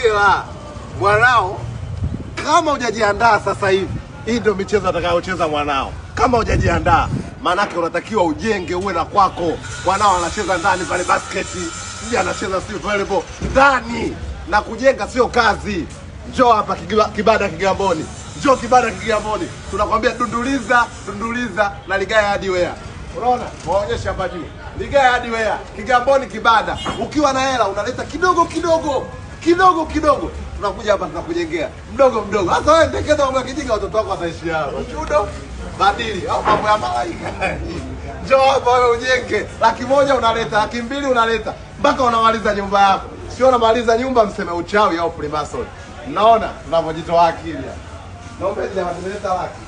hela. Mwanao kama hujajiandaa sasa hivi, hii ndio michezo atakayocheza mwanao. Kama hujajiandaa, maana yake unatakiwa ujenge uwe na kwako. Mwanao anacheza ndani pale basketi, yeye anacheza sio volleyball ndani, na kujenga sio kazi. Njoo hapa Kibada Kigamboni. Njoo Kibada Kigamboni. Tunakwambia dunduliza na Ligaya Hardware. Unaona? Waonyesha hapa juu. Ligaya Hardware, Kigamboni Kibada. Ukiwa na hela unaleta kidogo. Tunakuja hapa tunakujengea mdogo. Sasa wewe ndekeza mambo ya kijinga, watoto wako wataishi hapo. Chudo badili au mambo ya malaika. Njoo hapa wewe ujenge. 100,000 unaleta, 200,000 unaleta, mpaka unamaliza nyumba yako. Sio unamaliza nyumba mseme uchawi au Freemason. Naona tunavojitoa akili. Naomba jamaa tumeleta laki.